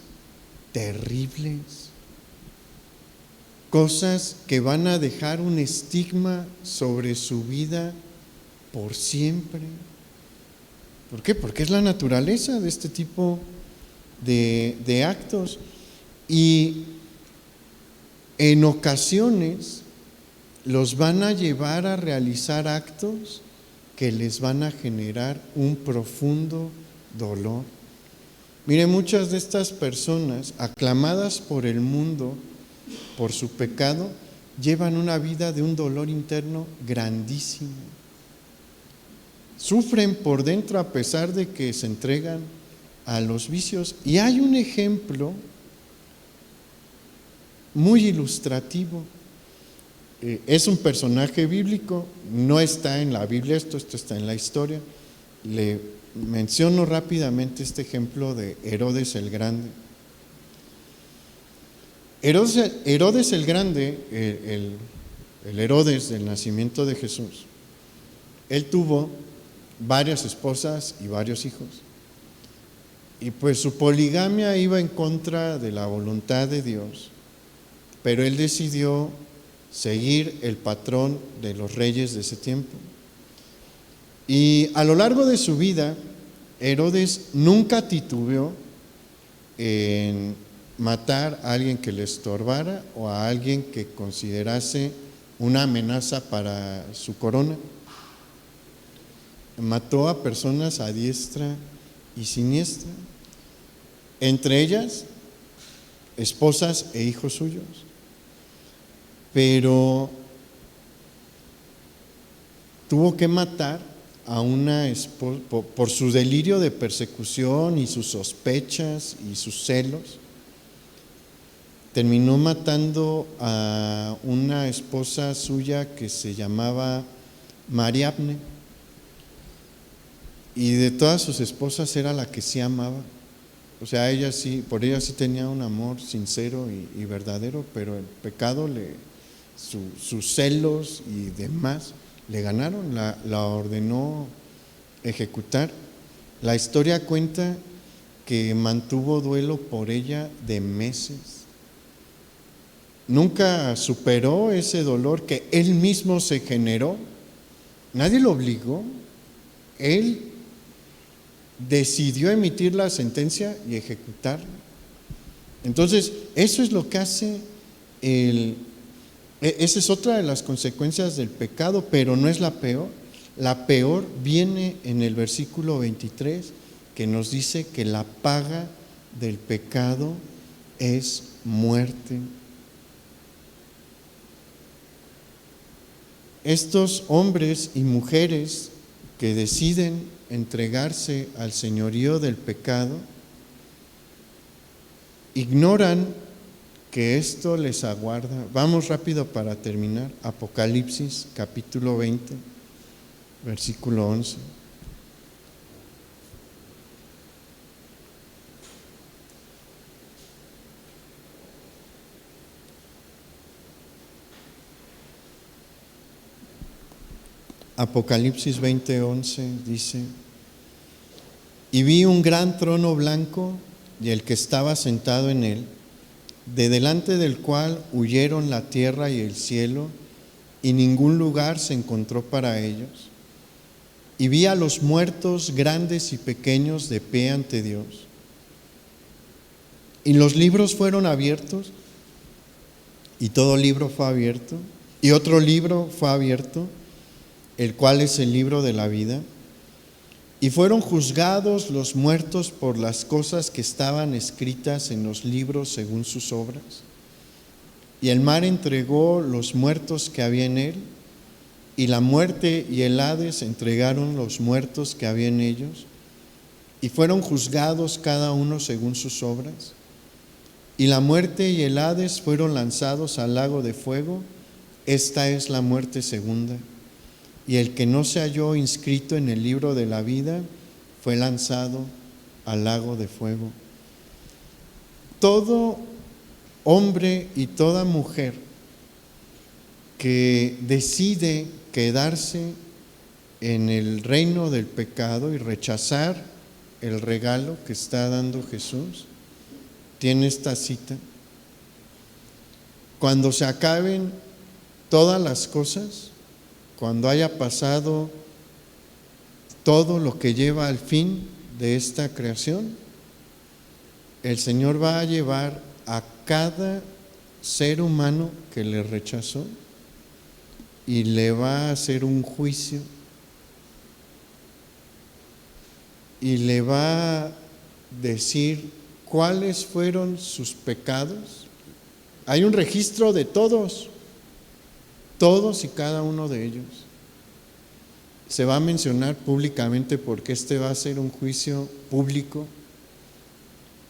terribles. cosas que van a dejar un estigma sobre su vida por siempre. ¿Por qué? Porque es la naturaleza de este tipo de actos. Y en ocasiones los van a llevar a realizar actos que les van a generar un profundo dolor. Mire, muchas de estas personas, aclamadas por el mundo por su pecado, llevan una vida de un dolor interno grandísimo. Sufren por dentro a pesar de que se entregan a los vicios. Y hay un ejemplo muy ilustrativo. Es un personaje bíblico, no está en la Biblia, esto está en la historia. Le menciono rápidamente este ejemplo de Herodes el Grande. Herodes el Grande, el Herodes del nacimiento de Jesús, él tuvo varias esposas y varios hijos. Y pues su poligamia iba en contra de la voluntad de Dios, pero él decidió seguir el patrón de los reyes de ese tiempo. Y a lo largo de su vida, Herodes nunca titubeó en matar a alguien que le estorbara o a alguien que considerase una amenaza para su corona. Mató a personas a diestra y siniestra, entre ellas esposas e hijos suyos. Pero tuvo que matar a una esposa por su delirio de persecución y sus sospechas y sus celos. Terminó matando a una esposa suya que se llamaba Mariamne, y de todas sus esposas era la que sí amaba. O sea, por ella sí tenía un amor sincero y verdadero, pero el pecado, sus celos y demás le ganaron, la ordenó ejecutar. La historia cuenta que mantuvo duelo por ella de meses. Nunca superó ese dolor que él mismo se generó. Nadie lo obligó. Él decidió emitir la sentencia y ejecutarla. Entonces, eso es lo que hace esa es otra de las consecuencias del pecado, pero no es la peor. La peor viene en el versículo 23, que nos dice que la paga del pecado es muerte. Estos hombres y mujeres que deciden entregarse al señorío del pecado ignoran que esto les aguarda. Vamos rápido para terminar. Apocalipsis capítulo 20, versículo 11. Apocalipsis 20:11 dice: y vi un gran trono blanco y el que estaba sentado en él, de delante del cual huyeron la tierra y el cielo, y ningún lugar se encontró para ellos. Y vi a los muertos, grandes y pequeños, de pie ante Dios. Y los libros fueron abiertos, y todo libro fue abierto, y otro libro fue abierto, el cual es el libro de la vida. Y fueron juzgados los muertos por las cosas que estaban escritas en los libros según sus obras. Y el mar entregó los muertos que había en él, y la muerte y el Hades entregaron los muertos que había en ellos, y fueron juzgados cada uno según sus obras. Y la muerte y el Hades fueron lanzados al lago de fuego. Esta es la muerte segunda. Y el que no se halló inscrito en el libro de la vida fue lanzado al lago de fuego. Todo hombre y toda mujer que decide quedarse en el reino del pecado y rechazar el regalo que está dando Jesús, tiene esta cita: cuando se acaben todas las cosas, cuando haya pasado todo lo que lleva al fin de esta creación, el Señor va a llevar a cada ser humano que le rechazó y le va a hacer un juicio y le va a decir cuáles fueron sus pecados. Hay un registro de todos y cada uno de ellos. Se va a mencionar públicamente porque este va a ser un juicio público.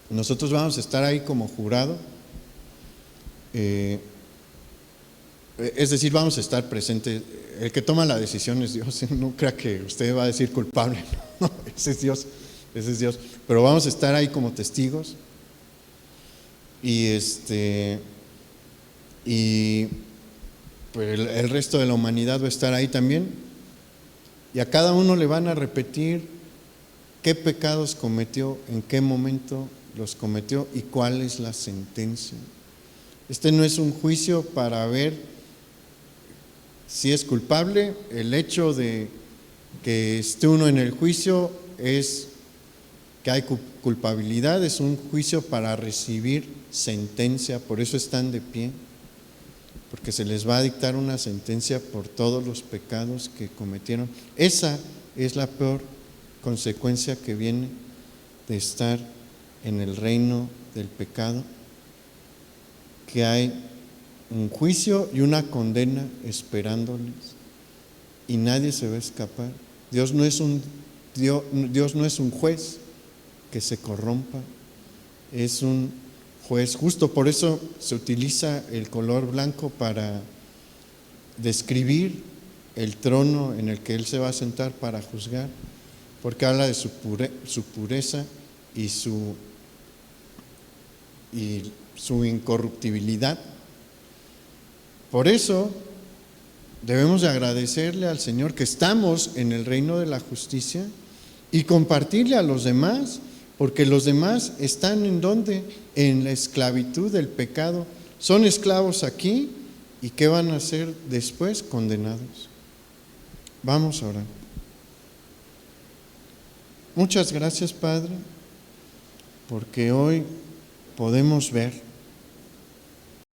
Nosotros vamos a estar ahí como jurado. Es decir, vamos a estar presentes. El que toma la decisión es Dios. No crea que usted va a decir culpable. No, ese es Dios. Pero vamos a estar ahí como testigos. Y pues el resto de la humanidad va a estar ahí también. Y a cada uno le van a repetir qué pecados cometió, en qué momento los cometió y cuál es la sentencia. Este no es un juicio para ver si es culpable. El hecho de que esté uno en el juicio es que hay culpabilidad, es un juicio para recibir sentencia. Por eso están de pie, porque se les va a dictar una sentencia por todos los pecados que cometieron. Esa es la peor consecuencia que viene de estar en el reino del pecado, que hay un juicio y una condena esperándoles y nadie se va a escapar. Dios no es un juez que se corrompa, es un juez justo. Por eso se utiliza el color blanco para describir el trono en el que Él se va a sentar para juzgar, porque habla de su pureza y su incorruptibilidad. Por eso debemos de agradecerle al Señor que estamos en el reino de la justicia y compartirle a los demás, porque los demás están ¿en dónde? En la esclavitud del pecado. Son esclavos aquí, ¿y qué van a hacer después? Condenados. Vamos a orar. Muchas gracias, Padre, porque hoy podemos ver